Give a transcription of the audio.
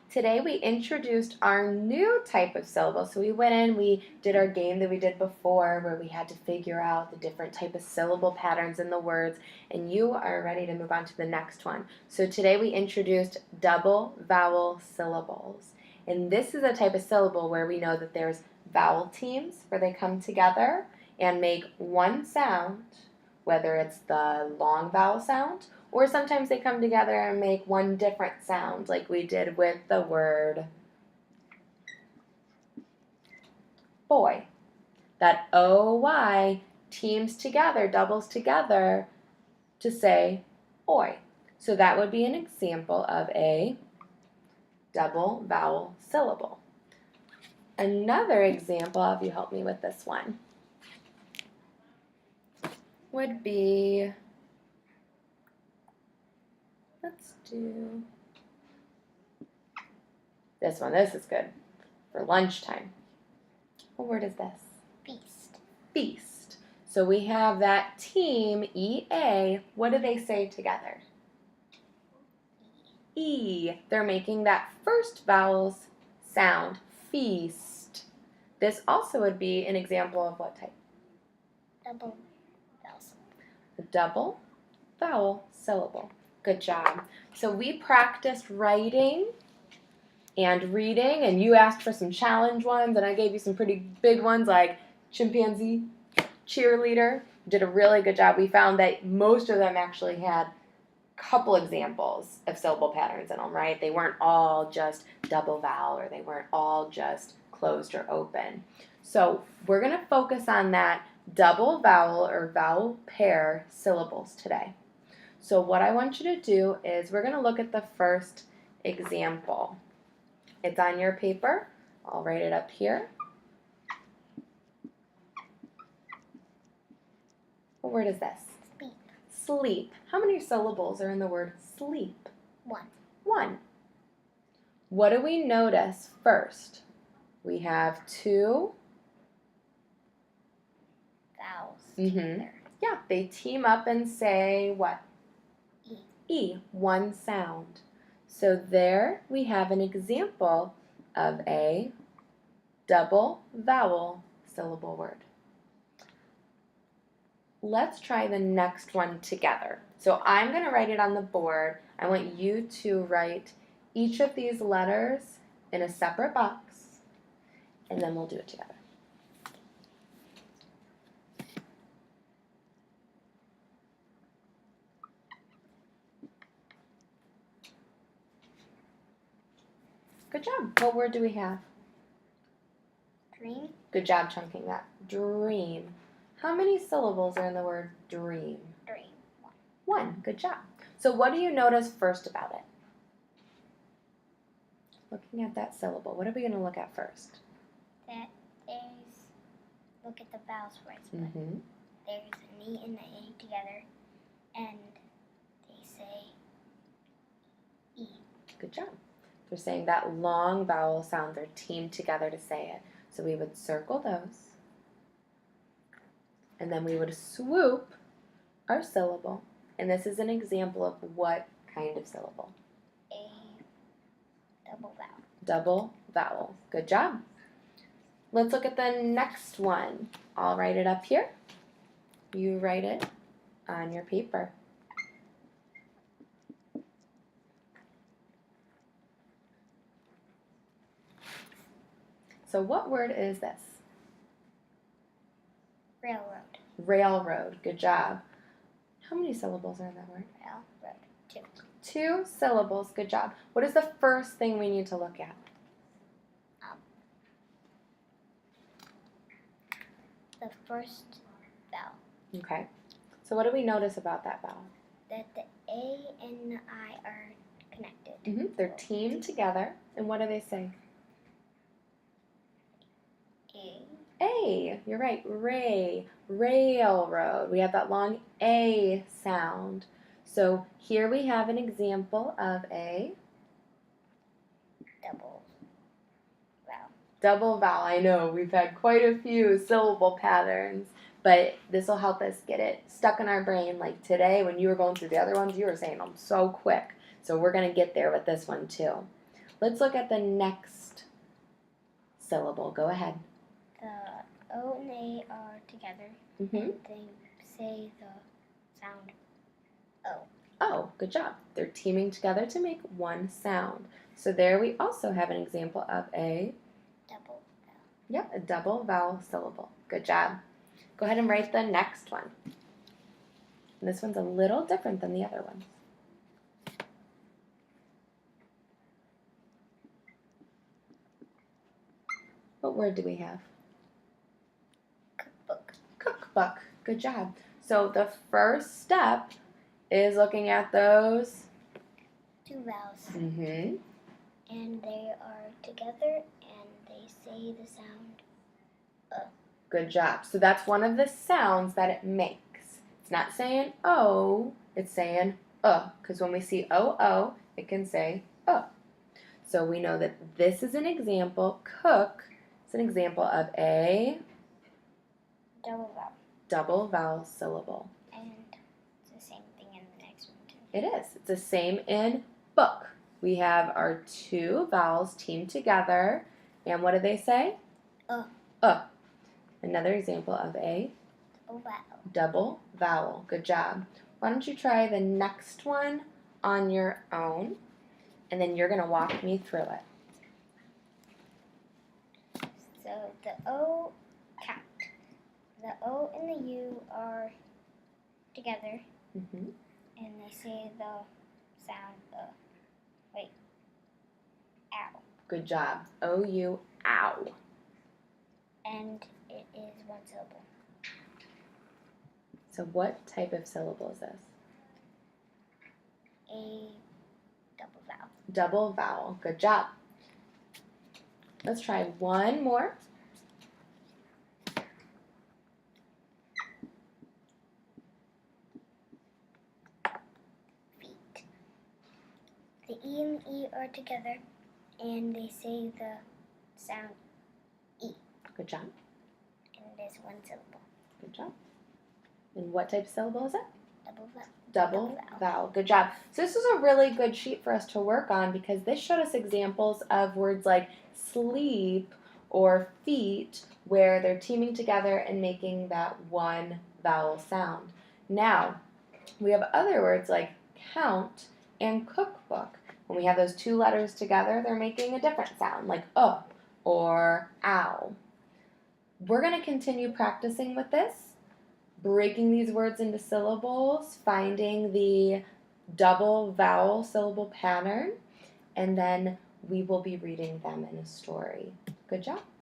Today we introduced our new type of syllable. So we went in, we did our game that we did before where we had to figure out the different type of syllable patterns in the words, and you are ready to move on to the next one. So today we introduced double vowel syllables. And this is a type of syllable where we know that there's vowel teams where they come together and make one sound, whether it's the long vowel sound, or sometimes they come together and make one different sound, like we did with the word boy. That O-Y teams together, doubles together to say oi. So that would be an example of a double vowel syllable. Another example, if you help me with this one, would be, let's do this one. This is good for lunchtime. What word is this? Feast. Feast. So we have that team, E-A. What do they say together? E. They're making that first vowel's sound, feast. This also would be an example of what type? Double vowels. A double vowel syllable. Good job. So we practiced writing and reading, and you asked for some challenge ones, and I gave you some pretty big ones like chimpanzee, cheerleader. You did a really good job. We found that most of them actually had a couple examples of syllable patterns in them, right? They weren't all just double vowel, or they weren't all just closed or open. So we're going to focus on that double vowel or vowel pair syllables today. So what I want you to do is we're going to look at the first example. It's on your paper. I'll write it up here. What word is this? Sleep. Sleep. How many syllables are in the word sleep? One. One. What do we notice first? We have two Vowels together. Yeah, they team up and say what? E. E, one sound. So there we have an example of a double vowel syllable word. Let's try the next one together. So I'm going to write it on the board. I want you to write each of these letters in a separate box, and then we'll do it together. Good job. What word do we have? Dream. Good job chunking that. Dream. How many syllables are in the word dream? Dream. One. Good job. So what do you notice first about it? Looking at that syllable, what are we going to look at first? That there's, look at the vowels first. Mm-hmm. There's an E and an A together, and they say E. Good job. They're saying that long vowel sound. They're teamed together to say it. So we would circle those. And then we would swoop our syllable. And this is an example of what kind of syllable? A double vowel. Double vowel. Good job. Let's look at the next one. I'll write it up here. You write it on your paper. So what word is this? Railroad. Railroad. Good job. How many syllables are in that word? Railroad. Two. Two syllables. Good job. What is the first thing we need to look at? The first vowel. Okay. So what do we notice about that vowel? That the A and the I are connected. They're teamed together. And what do they say? A. A. You're right. Ray. Railroad. We have that long A sound. So here we have an example of a Double vowel. double vowel. I know we've had quite a few syllable patterns, but this will help us get it stuck in our brain. Like today when you were going through the other ones, you were saying them so quick. So we're going to get there with this one too. Let's look at the next syllable. Go ahead. The O and A are together, Mm-hmm. and they say the sound O. Oh, good job. They're teaming together to make one sound. So there we also have an example of a Double vowel. Yep, a double vowel syllable. Good job. Go ahead and write the next one. And this one's a little different than the other ones. What word do we have? Cookbook. Cookbook. Good job. So the first step is looking at those. 2 vowels. Mm-hmm. And they are together, and they say the sound Good job. So that's one of the sounds that it makes. It's not saying O, it's saying because when we see O, it can say So we know that this is an example, cook is an example of a double vowel. double vowel syllable. And it's the same thing in the next one, too. It is. It's the same in book. We have our 2 vowels teamed together, and what do they say? Another example of a Double vowel. double vowel. Good job. Why don't you try the next one on your own, and then you're going to walk me through it. So the O count. The O and the U are together, Mm-hmm. and they say the sound ow. Good job. O-U, ow. And it is 1 syllable. So what type of syllable is this? A double vowel. Double vowel. Good job. Let's try one more. Feet. The E and the E are together, and they say the sound Good job. and it is 1 syllable. Good job. And what type of syllable is it? Double vowel. Double vowel. Good job. So this was a really good sheet for us to work on because this showed us examples of words like sleep or feet where they're teaming together and making that one vowel sound. Now, we have other words like count and cookbook. When we have those 2 letters together, they're making a different sound like or ow. We're going to continue practicing with this, breaking these words into syllables, finding the double vowel syllable pattern, and then we will be reading them in a story. Good job.